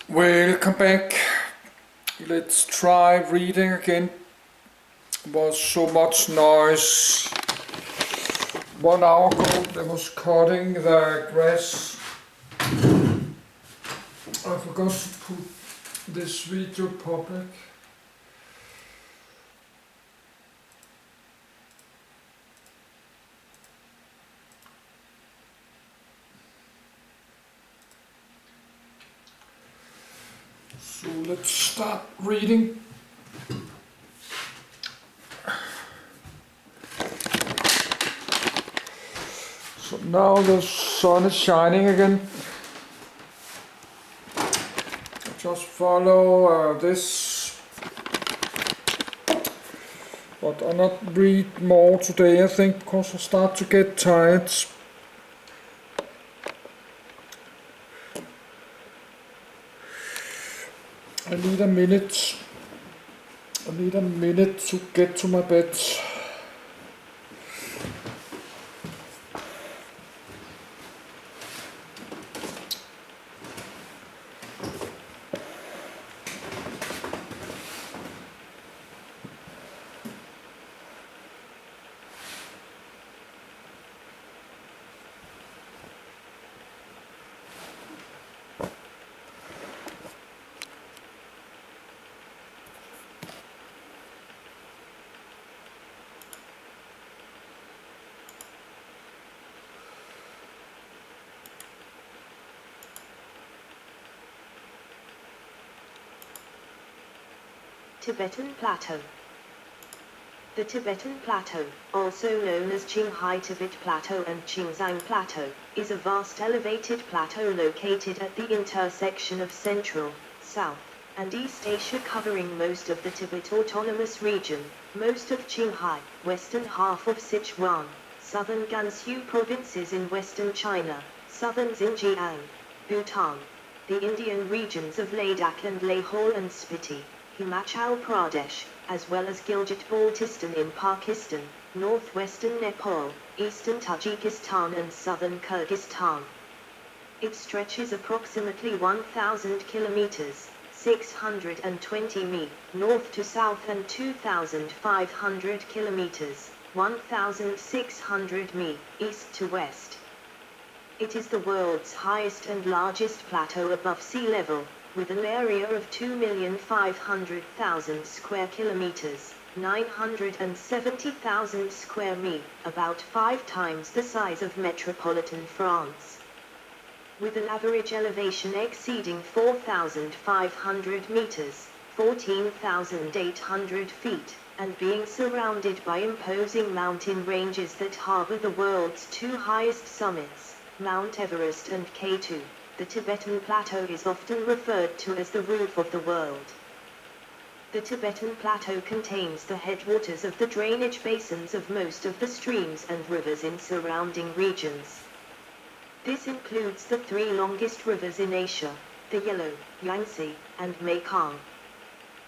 Welcome back. Let's try reading again. Was so much noise 1 hour ago. There was cutting the grass. I forgot to put this video public. So let's start reading. So now the sun is shining again. Just follow this, but I'll not read more today, I think, because I start to get tired. I need a minute to get to my bed. Tibetan Plateau. The Tibetan Plateau, also known as Qinghai Tibet Plateau and Qingzhang Plateau, is a vast elevated plateau located at the intersection of Central, South, and East Asia, covering most of the Tibet Autonomous Region, most of Qinghai, western half of Sichuan, southern Gansu provinces in western China, southern Xinjiang, Bhutan, the Indian regions of Ladakh and Lahore and Spiti, Himachal Pradesh, as well as Gilgit-Baltistan in Pakistan, northwestern Nepal, eastern Tajikistan and southern Kyrgyzstan. It stretches approximately 1,000 kilometers, 620 mi, north to south and 2,500 kilometers, 1,600 mi, east to west. It is the world's highest and largest plateau above sea level, with an area of 2,500,000 square kilometers, 970,000 square mi, about 5 times the size of metropolitan France. With an average elevation exceeding 4,500 meters, 14,800 feet, and being surrounded by imposing mountain ranges that harbor the world's two highest summits, Mount Everest and K2. The Tibetan Plateau is often referred to as the roof of the world. The Tibetan Plateau contains the headwaters of the drainage basins of most of the streams and rivers in surrounding regions. This includes the 3 longest rivers in Asia, the Yellow, Yangtze, and Mekong.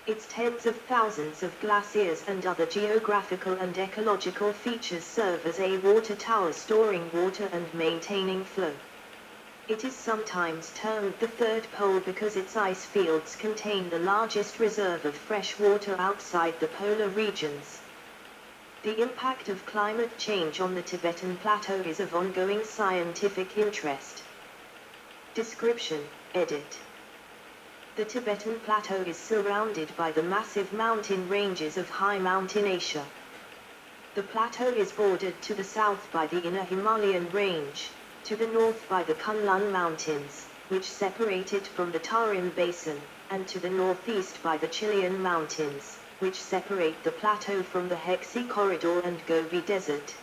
Its tens of thousands of glaciers and other geographical and ecological features serve as a water tower, storing water and maintaining flow. It is sometimes termed the third pole because its ice fields contain the largest reserve of fresh water outside the polar regions. The impact of climate change on the Tibetan Plateau is of ongoing scientific interest. Description, edit. The Tibetan Plateau is surrounded by the massive mountain ranges of high mountain Asia. The plateau is bordered to the south by the inner Himalayan range, to the north by the Kunlun Mountains, which separate it from the Tarim Basin, and to the northeast by the Chilean Mountains, which separate the plateau from the Hexi Corridor and Gobi Desert.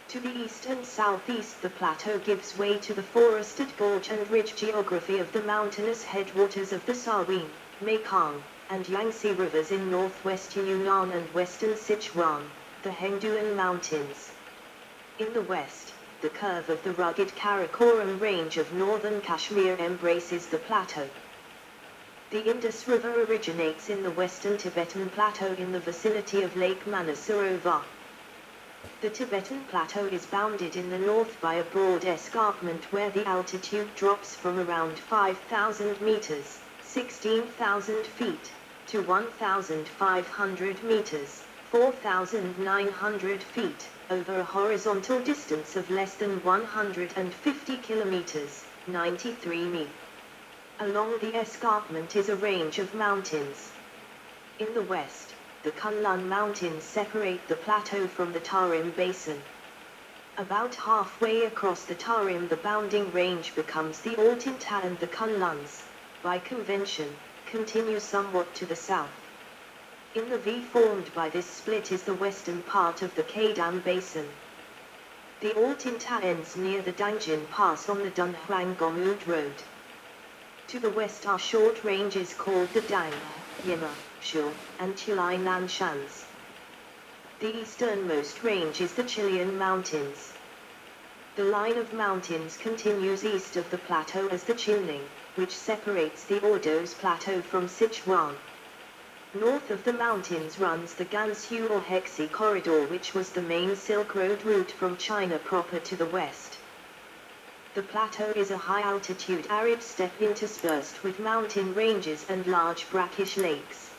To the east and southeast the plateau gives way to the forested gorge and ridge geography of the mountainous headwaters of the Salween, Mekong, and Yangtze rivers in northwest Yunnan and western Sichuan, the Hengduan Mountains. In the west, the curve of the rugged Karakoram range of northern Kashmir embraces the plateau. The Indus River originates in the western Tibetan Plateau in the vicinity of Lake Manasarovar. The Tibetan Plateau is bounded in the north by a broad escarpment where the altitude drops from around 5,000 meters, 16,000 feet, to 1,500 meters, 4,900 feet, over a horizontal distance of less than 150 kilometers, 93 mi. Along the escarpment is a range of mountains. In the west, the Kunlun Mountains separate the plateau from the Tarim Basin. About halfway across the Tarim, the bounding range becomes the Altinta, and the Kunluns, by convention, continue somewhat to the south. In the V formed by this split is the western part of the Kadam Basin. The Altinta ends near the Dangjin Pass on the Dunhuang Gomud Road. To the west are short ranges called the Dang, Yima, Shul, and Chilai Nanshans. The easternmost range is the Chilean Mountains. The line of mountains continues east of the plateau as the Chilning, which separates the Ordos Plateau from Sichuan. North of the mountains runs the Gansu or Hexi corridor, which was the main Silk Road route from China proper to the west. The plateau is a high-altitude arid steppe interspersed with mountain ranges and large brackish lakes.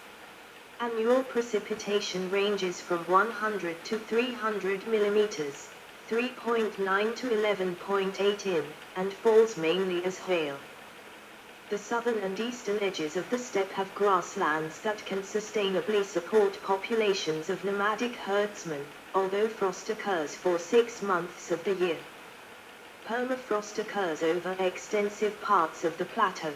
Annual precipitation ranges from 100 to 300 millimeters, 3.9 to 11.8 in, and falls mainly as hail. The southern and eastern edges of the steppe have grasslands that can sustainably support populations of nomadic herdsmen, although frost occurs for 6 months of the year. Permafrost occurs over extensive parts of the plateau.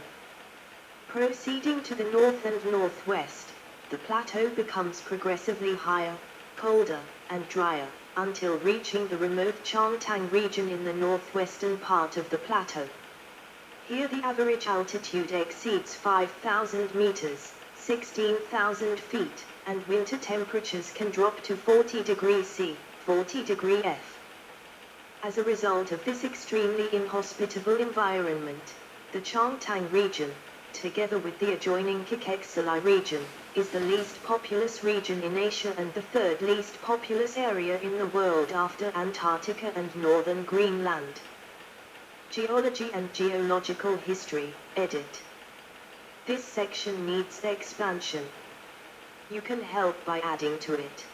Proceeding to the north and northwest, the plateau becomes progressively higher, colder, and drier, until reaching the remote Changtang region in the northwestern part of the plateau. Here the average altitude exceeds 5,000 meters, 16,000 feet, and winter temperatures can drop to 40 degrees C, 40 degree F. As a result of this extremely inhospitable environment, the Changtang region, together with the adjoining Kekeksalai region, is the least populous region in Asia and the third least populous area in the world after Antarctica and northern Greenland. Geology and Geological History, edit. This section needs expansion. You can help by adding to it.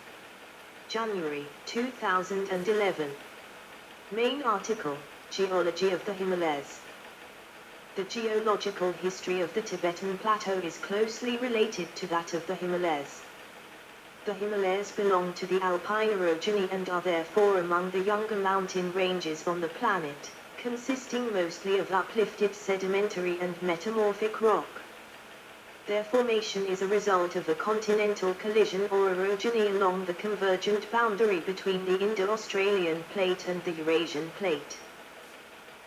January 2011. Main article, Geology of the Himalayas. The geological history of the Tibetan Plateau is closely related to that of the Himalayas. The Himalayas belong to the alpine orogeny and are therefore among the younger mountain ranges on the planet, consisting mostly of uplifted sedimentary and metamorphic rock. Their formation is a result of a continental collision or orogeny along the convergent boundary between the Indo-Australian Plate and the Eurasian Plate.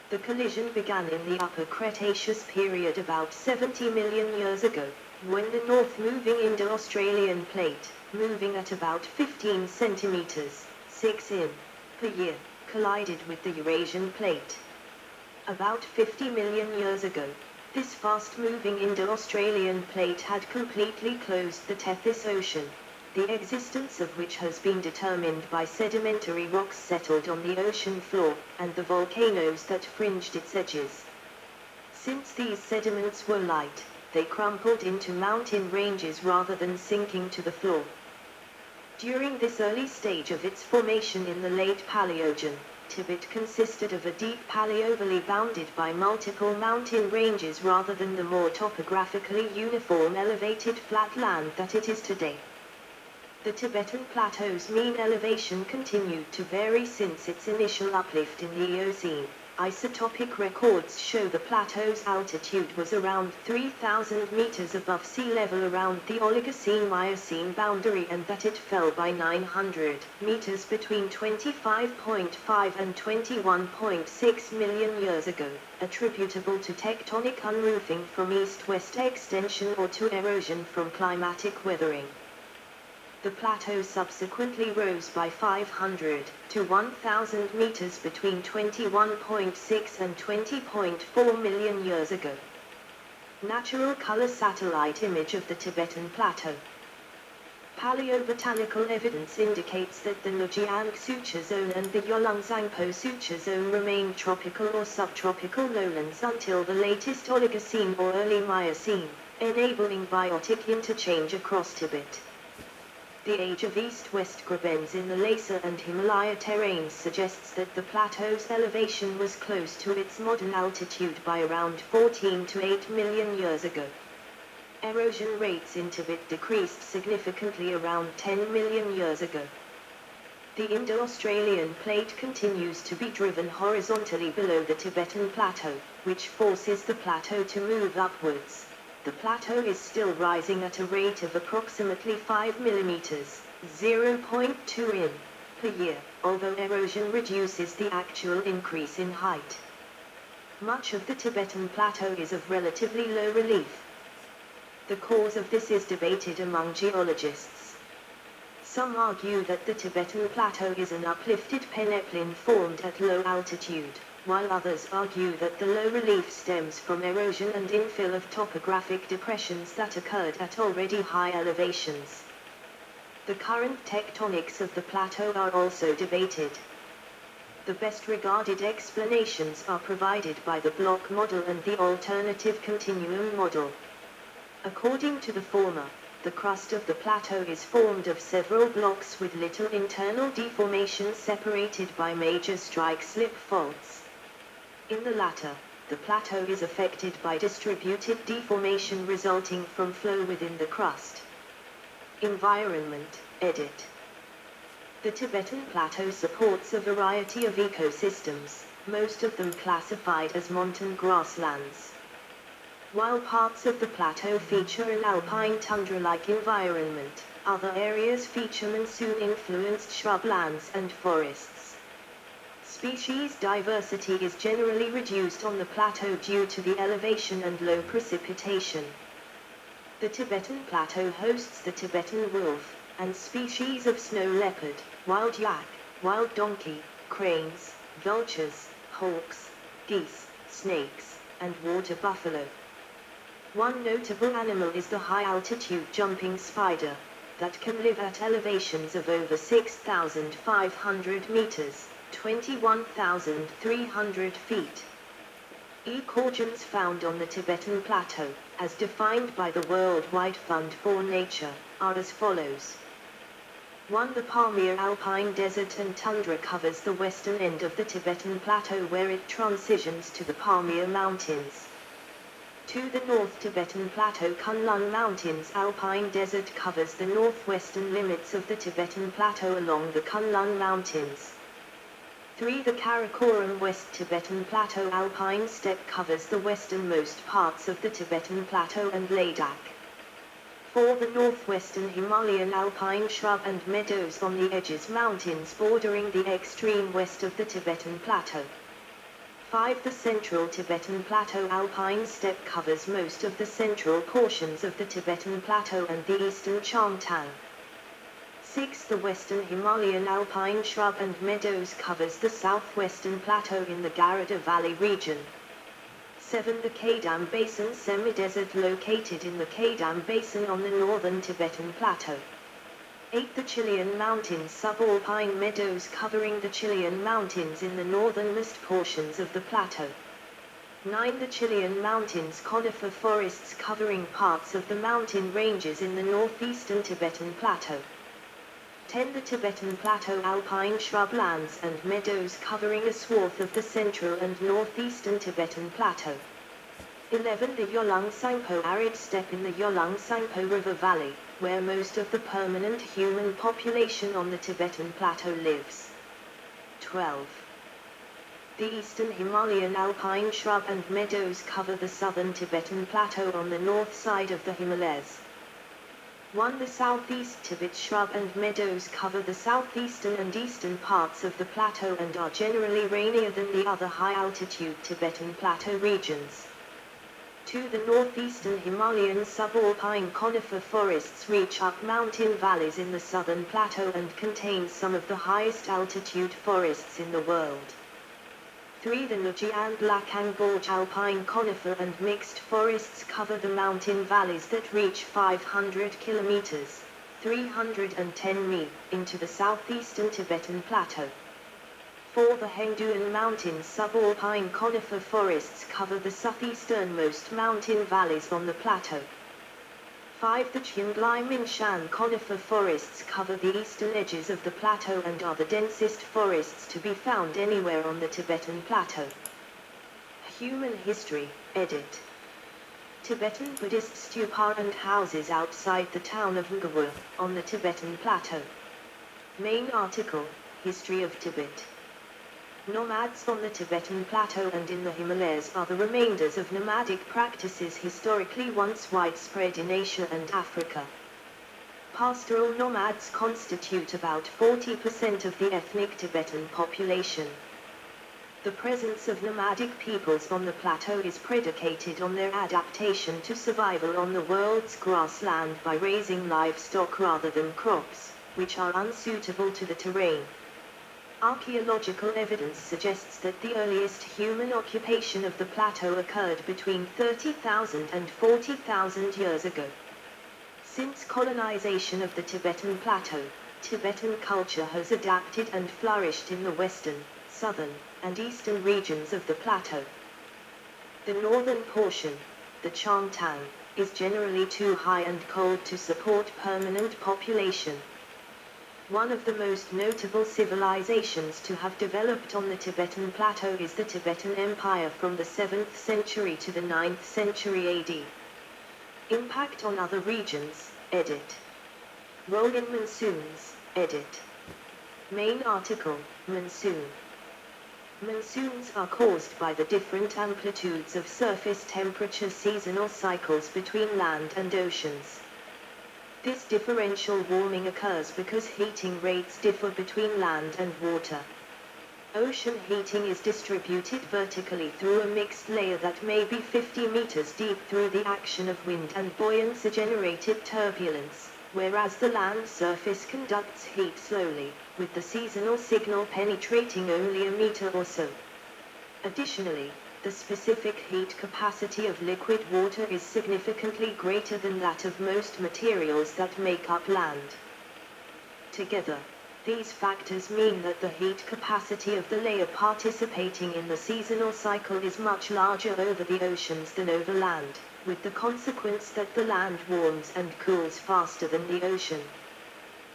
The collision began in the Upper Cretaceous period about 70 million years ago, when the north-moving Indo-Australian Plate, moving at about 15 centimeters, 6 in, per year, collided with the Eurasian Plate. About 50 million years ago, this fast-moving Indo-Australian Plate had completely closed the Tethys Ocean, the existence of which has been determined by sedimentary rocks settled on the ocean floor, and the volcanoes that fringed its edges. Since these sediments were light, they crumpled into mountain ranges rather than sinking to the floor. During this early stage of its formation in the late Paleogen, Tibet consisted of a deep paleovalley bounded by multiple mountain ranges rather than the more topographically uniform elevated flat land that it is today. The Tibetan Plateau's mean elevation continued to vary since its initial uplift in the Eocene. Isotopic records show the plateau's altitude was around 3,000 meters above sea level around the Oligocene-Miocene boundary, and that it fell by 900 meters between 25.5 and 21.6 million years ago, attributable to tectonic unroofing from east-west extension or to erosion from climatic weathering. The plateau subsequently rose by 500 to 1,000 meters between 21.6 and 20.4 million years ago. Natural color satellite image of the Tibetan Plateau. Paleobotanical evidence indicates that the Nujiang Suture Zone and the Yolangzangpo Suture Zone remained tropical or subtropical lowlands until the latest Oligocene or early Miocene, enabling biotic interchange across Tibet. The age of east-west grabens in the Lhasa and Himalaya terrains suggests that the plateau's elevation was close to its modern altitude by around 14 to 8 million years ago. Erosion rates in Tibet decreased significantly around 10 million years ago. The Indo-Australian plate continues to be driven horizontally below the Tibetan Plateau, which forces the plateau to move upwards. The plateau is still rising at a rate of approximately 5 millimeters, 0.2 in, per year, although erosion reduces the actual increase in height. Much of the Tibetan Plateau is of relatively low relief. The cause of this is debated among geologists. Some argue that the Tibetan Plateau is an uplifted peneplain formed at low altitude, while others argue that the low relief stems from erosion and infill of topographic depressions that occurred at already high elevations. The current tectonics of the plateau are also debated. The best regarded explanations are provided by the block model and the alternative continuum model. According to the former, the crust of the plateau is formed of several blocks with little internal deformation separated by major strike-slip faults. In the latter, the plateau is affected by distributed deformation resulting from flow within the crust. Environment, edit. The Tibetan Plateau supports a variety of ecosystems, most of them classified as montane grasslands. While parts of the plateau feature an alpine tundra-like environment, other areas feature monsoon-influenced shrublands and forests. Species diversity is generally reduced on the plateau due to the elevation and low precipitation. The Tibetan Plateau hosts the Tibetan wolf, and species of snow leopard, wild yak, wild donkey, cranes, vultures, hawks, geese, snakes, and water buffalo. One notable animal is the high-altitude jumping spider, that can live at elevations of over 6,500 meters, 21,300 feet. Ecogens found on the Tibetan Plateau, as defined by the Worldwide Fund for Nature, are as follows. 1. The Pamir Alpine Desert and Tundra covers the western end of the Tibetan Plateau where it transitions to the Pamir Mountains. 2. The North Tibetan Plateau Kunlun Mountains Alpine Desert covers the northwestern limits of the Tibetan Plateau along the Kunlun Mountains. 3. The Karakoram West Tibetan Plateau Alpine Steppe covers the westernmost parts of the Tibetan Plateau and Ladakh. 4. The northwestern Himalayan alpine shrub and meadows on the edges mountains bordering the extreme west of the Tibetan Plateau. 5. The central Tibetan Plateau alpine steppe covers most of the central portions of the Tibetan Plateau and the eastern Changtang. 6. The western Himalayan alpine shrub and meadows covers the southwestern plateau in the Garada Valley region. 7. The Kadam Basin semi-desert located in the Kadam Basin on the northern Tibetan Plateau. 8. The Chilean Mountains subalpine meadows covering the Chilean Mountains in the northernmost portions of the plateau. 9. The Chilean Mountains conifer forests covering parts of the mountain ranges in the northeastern Tibetan Plateau. 10. The Tibetan Plateau alpine shrublands and meadows covering a swath of the central and northeastern Tibetan Plateau. 11. The Yolangzangpo arid steppe in the Yolangzangpo River Valley, where most of the permanent human population on the Tibetan Plateau lives. 12. The eastern Himalayan alpine shrub and meadows cover the southern Tibetan Plateau on the north side of the Himalayas. 1. The southeast Tibet shrub and meadows cover the southeastern and eastern parts of the plateau and are generally rainier than the other high-altitude Tibetan Plateau regions. 2. The northeastern Himalayan subalpine conifer forests reach up mountain valleys in the southern plateau and contain some of the highest altitude forests in the world. 3. The Nuji and Lakang Gorge alpine conifer and mixed forests cover the mountain valleys that reach 500 kilometers, 310 mi, into the southeastern Tibetan Plateau. 4. The Hengduan Mountains subalpine conifer forests cover the southeasternmost mountain valleys on the plateau. 5. The Qinglai Minshan conifer forests cover the eastern edges of the plateau and are the densest forests to be found anywhere on the Tibetan Plateau. Human history, edit. Tibetan Buddhist stupa and houses outside the town of Ngawur, on the Tibetan Plateau. Main article, History of Tibet. Nomads on the Tibetan Plateau and in the Himalayas are the remainders of nomadic practices historically once widespread in Asia and Africa. Pastoral nomads constitute about 40% of the ethnic Tibetan population. The presence of nomadic peoples on the plateau is predicated on their adaptation to survival on the world's grassland by raising livestock rather than crops, which are unsuitable to the terrain. Archaeological evidence suggests that the earliest human occupation of the plateau occurred between 30,000 and 40,000 years ago. Since colonization of the Tibetan Plateau, Tibetan culture has adapted and flourished in the western, southern, and eastern regions of the plateau. The northern portion, the Changtang, is generally too high and cold to support permanent population. One of the most notable civilizations to have developed on the Tibetan Plateau is the Tibetan Empire from the 7th century to the 9th century AD. Impact on other regions, edit. Role in monsoons, edit. Main article, Monsoon. Monsoons are caused by the different amplitudes of surface temperature seasonal cycles between land and oceans. This differential warming occurs because heating rates differ between land and water. Ocean heating is distributed vertically through a mixed layer that may be 50 meters deep through the action of wind and buoyancy-generated turbulence, whereas the land surface conducts heat slowly, with the seasonal signal penetrating only a meter or so. Additionally, the specific heat capacity of liquid water is significantly greater than that of most materials that make up land. Together, these factors mean that the heat capacity of the layer participating in the seasonal cycle is much larger over the oceans than over land, with the consequence that the land warms and cools faster than the ocean.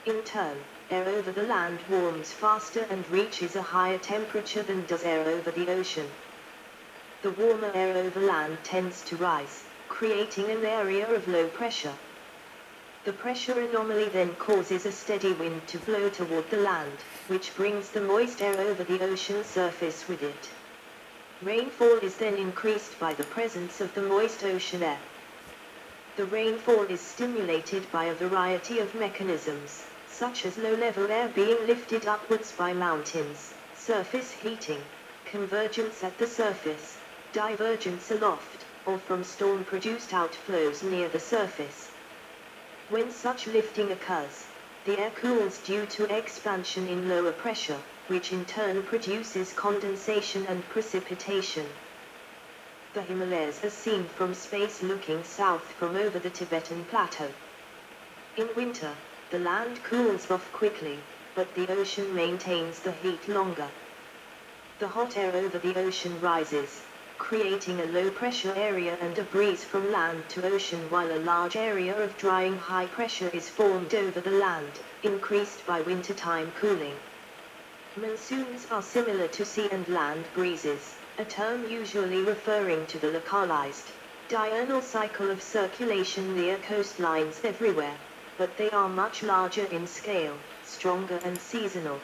In turn, air over the land warms faster and reaches a higher temperature than does air over the ocean. The warmer air over land tends to rise, creating an area of low pressure. The pressure anomaly then causes a steady wind to blow toward the land, which brings the moist air over the ocean surface with it. Rainfall is then increased by the presence of the moist ocean air. The rainfall is stimulated by a variety of mechanisms, such as low-level air being lifted upwards by mountains, surface heating, convergence at the surface, divergence aloft, or from storm-produced outflows near the surface. When such lifting occurs, the air cools due to expansion in lower pressure, which in turn produces condensation and precipitation. The Himalayas are seen from space looking south from over the Tibetan Plateau. In winter, the land cools off quickly, but the ocean maintains the heat longer. The hot air over the ocean rises, creating a low-pressure area and a breeze from land to ocean, while a large area of drying high pressure is formed over the land, increased by wintertime cooling. Monsoons are similar to sea and land breezes, a term usually referring to the localized, diurnal cycle of circulation near coastlines everywhere, but they are much larger in scale, stronger and seasonal.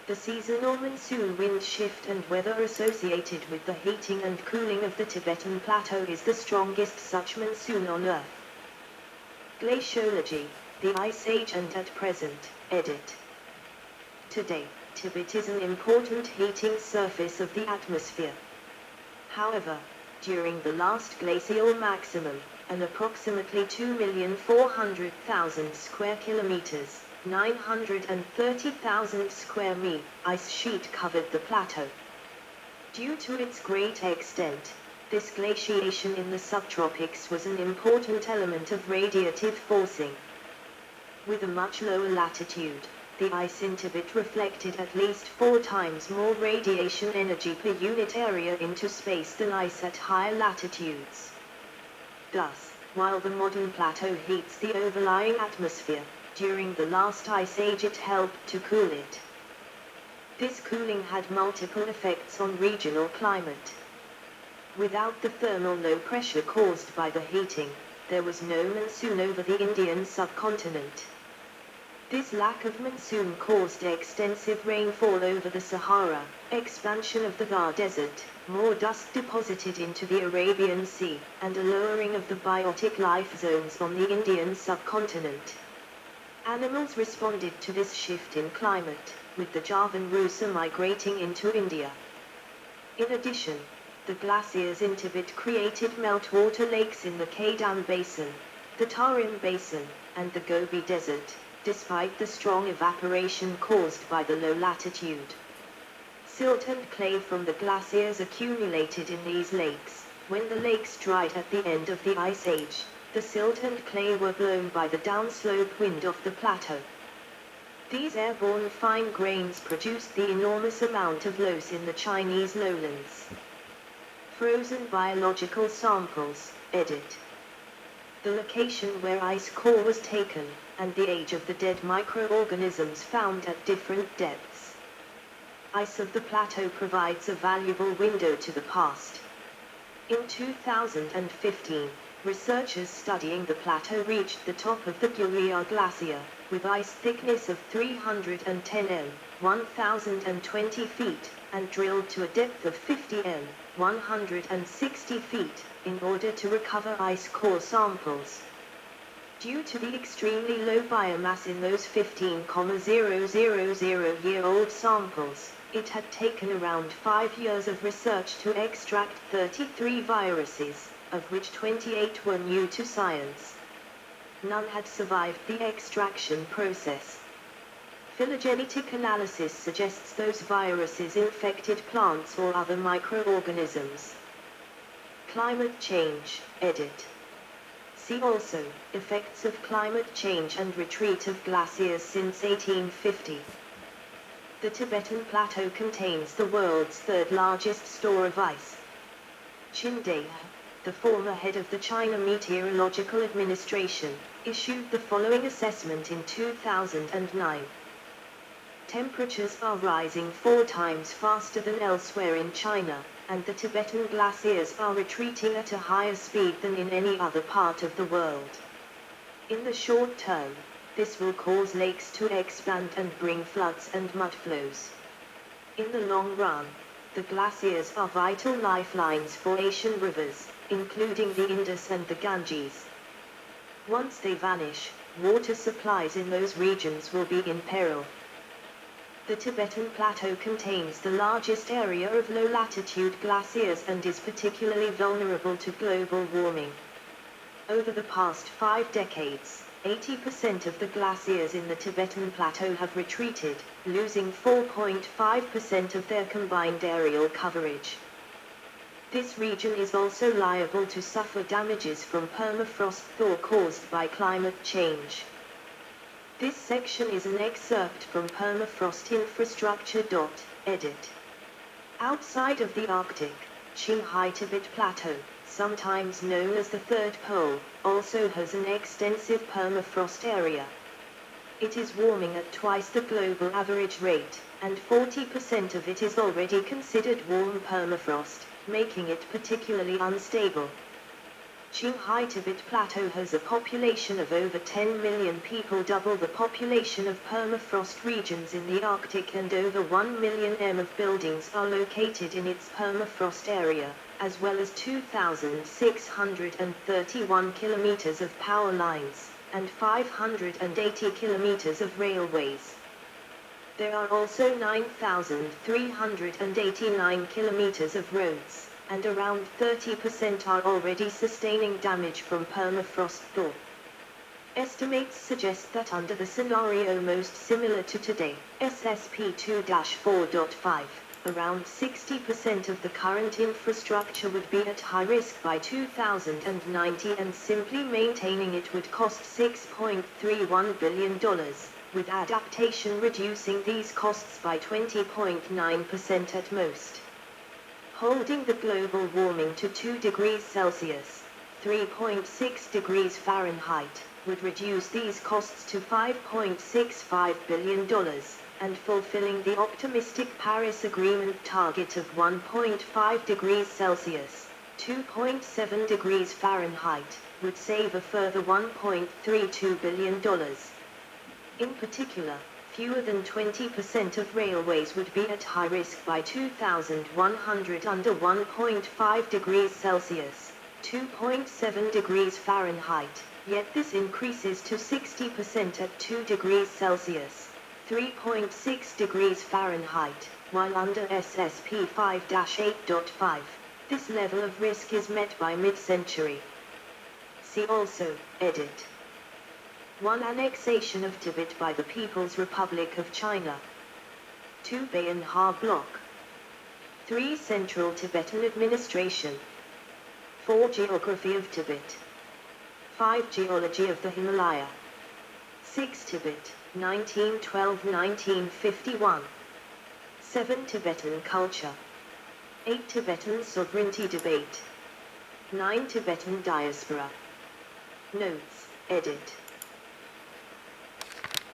The seasonal monsoon wind shift and weather associated with the heating and cooling of the Tibetan Plateau is the strongest such monsoon on Earth. Glaciology, the Ice Age and at present, edit. Today, Tibet is an important heating surface of the atmosphere. However, during the last glacial maximum, an approximately 2,400,000 square kilometers, 930,000 square mi, ice sheet covered the plateau. Due to its great extent, this glaciation in the subtropics was an important element of radiative forcing. With a much lower latitude, the ice in Tibet reflected at least 4 times more radiation energy per unit area into space than ice at higher latitudes. Thus, while the modern plateau heats the overlying atmosphere, during the last ice age it helped to cool it. This cooling had multiple effects on regional climate. Without the thermal low pressure caused by the heating, there was no monsoon over the Indian subcontinent. This lack of monsoon caused extensive rainfall over the Sahara, expansion of the Thar Desert, more dust deposited into the Arabian Sea, and a lowering of the biotic life zones on the Indian subcontinent. Animals responded to this shift in climate, with the Javan Rusa migrating into India. In addition, the glaciers in Tibet created meltwater lakes in the Kadam Basin, the Tarim Basin, and the Gobi Desert, despite the strong evaporation caused by the low latitude. Silt and clay from the glaciers accumulated in these lakes. When the lakes dried at the end of the Ice Age, the silt and clay were blown by the downslope wind of the plateau. These airborne fine grains produced the enormous amount of loess in the Chinese lowlands. Frozen biological samples, edit. The location where ice core was taken, and the age of the dead microorganisms found at different depths. Ice of the plateau provides a valuable window to the past. In 2015, researchers studying the plateau reached the top of the Guria Glacier, with ice thickness of 310 m, 1,020 feet, and drilled to a depth of 50 m, 160 feet, in order to recover ice core samples. Due to the extremely low biomass in those 15,000-year-old samples, it had taken around 5 years of research to extract 33 viruses, of which 28 were new to science. None had survived the extraction process. Phylogenetic analysis suggests those viruses infected plants or other microorganisms. Climate change, edit. See also, effects of climate change and retreat of glaciers since 1850. The Tibetan Plateau contains the world's third largest store of ice. Qin, the former head of the China Meteorological Administration, issued the following assessment in 2009. Temperatures are rising 4 times faster than elsewhere in China, and the Tibetan glaciers are retreating at a higher speed than in any other part of the world. In the short term, this will cause lakes to expand and bring floods and mud flows. In the long run, the glaciers are vital lifelines for Asian rivers, including the Indus and the Ganges. Once they vanish, water supplies in those regions will be in peril. The Tibetan Plateau contains the largest area of low-latitude glaciers and is particularly vulnerable to global warming. Over the past 5 decades, 80% of the glaciers in the Tibetan Plateau have retreated, losing 4.5% of their combined aerial coverage. This region is also liable to suffer damages from permafrost thaw caused by climate change. This section is an excerpt from Permafrost Infrastructure. Edit. Outside of the Arctic, Qinghai Tibet Plateau, sometimes known as the Third Pole, also has an extensive permafrost area. It is warming at twice the global average rate, and 40% of it is already considered warm permafrost, making it particularly unstable. Qinghai Tibet Plateau has a population of over 10 million people, double the population of permafrost regions in the Arctic, and over 1 million m of buildings are located in its permafrost area, as well as 2,631 kilometers of power lines, and 580 kilometers of railways. There are also 9,389 kilometers of roads, and around 30% are already sustaining damage from permafrost thaw. Estimates suggest that under the scenario most similar to today, SSP 2-4.5, Around 60% of the current infrastructure would be at high risk by 2090, and simply maintaining it would cost $6.31 billion, with adaptation reducing these costs by 20.9% at most. Holding the global warming to 2 degrees Celsius, 3.6 degrees Fahrenheit, would reduce these costs to $5.65 billion, and fulfilling the optimistic Paris Agreement target of 1.5 degrees Celsius, 2.7 degrees Fahrenheit, would save a further $1.32 billion. In particular, fewer than 20% of railways would be at high risk by 2100 under 1.5 degrees Celsius, 2.7 degrees Fahrenheit, yet this increases to 60% at 2 degrees Celsius, 3.6 degrees Fahrenheit, while under SSP 5-8.5, this level of risk is met by mid-century. See also, edit. 1. Annexation of Tibet by the People's Republic of China. 2. Bayan-Ha Bloc. 3. Central Tibetan Administration. 4. Geography of Tibet. 5. Geology of the Himalaya. 6. Tibet, 1912-1951. 7. Tibetan culture. 8. Tibetan sovereignty debate. 9. Tibetan diaspora. Notes, edit.